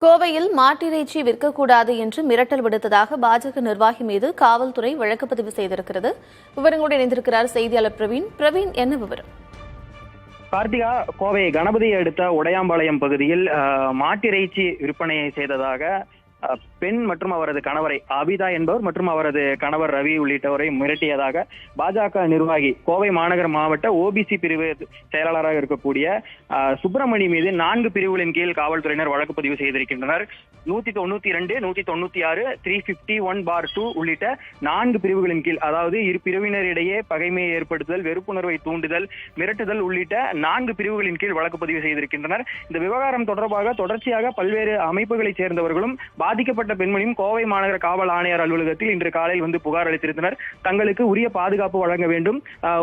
கோவையில் மாட்டிறைச்சி விற்கக்கூடாது என்று மிரட்டல் விடுத்ததாக பாஜக நிர்வாகி மீது காவல்துறை வழக்குப்பதிவு செய்திருக்கிறது. விவரங்களோடு இணைந்திருக்கிறார் செய்தியாளர் பிரவீன். பிரவீன், என்ன விவரம்? கார்த்திகா, கோவை கணபதியை அடுத்த உடையாம்பாளையம் பகுதியில் மாட்டிறைச்சி விற்பனையை செய்ததாக பெண் மற்றும் அவரது கணவரை அபிதா என்பவர் மற்றும் அவரது கணவர் ரவி உள்ளிட்டவரை மிரட்டியதாக பாஜக நிர்வாகி கோவை மாநகர மாவட்ட ஓபிசி பிரிவு செயலாளராக இருக்கக்கூடிய சுப்பிரமணி மீது 4 பிரிவுகளின் கீழ் காவல்துறையினர் வழக்கு பதிவு செய்திருக்கின்றனர். 192, 196, 351/2 உள்ளிட்ட 4 பிரிவுகளின் கீழ், அதாவது இரு பிரிவினரிடையே பகைமையை ஏற்படுத்துதல், வெறுப்புணர்வை தூண்டுதல், மிரட்டுதல் உள்ளிட்ட 4 பிரிவுகளின் கீழ் வழக்கு பதிவு செய்திருக்கின்றனர். இந்த விவகாரம் தொடர்பாக தொடர்ச்சியாக பல்வேறு அமைப்புகளைச் சேர்ந்தவர்களும் பாதிக்கப்பட்ட பெண்மணியும் கோவை மாநகர காவல் ஆணையர் அலுவலகத்தில் இன்று காலையில் வந்து புகார் அளித்திருந்தனர். தங்களுக்கு உரிய பாதுகாப்பு வழங்க வேண்டும்,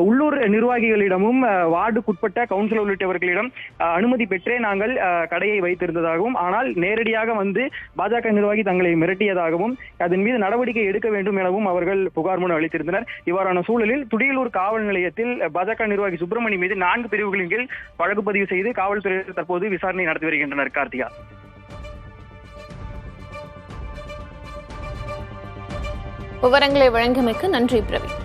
உள்ளூர் நிர்வாகிகளிடமும் வார்டுக்குட்பட்ட கவுன்சிலர் உள்ளிட்டவர்களிடம் அனுமதி பெற்றே நாங்கள் கடையை வைத்திருந்ததாகவும், ஆனால் நேரடியாக வந்து பாஜக நிர்வாகி தங்களை மிரட்டியதாகவும் அதன் மீது நடவடிக்கை எடுக்க வேண்டும் எனவும் அவர்கள் புகார் மனு அளித்திருந்தனர். இவ்வாறான சூழலில் துடியலூர் காவல் நிலையத்தில் பாஜக நிர்வாகி சுப்பிரமணி மீது 4 பிரிவுகளின் கீழ் வழக்கு பதிவு செய்து காவல்துறையினர் தற்போது விசாரணை நடத்தி வருகின்றனர். கார்த்திகா, விவரங்களை வழங்கியமைக்கு நன்றி பிரவீன்.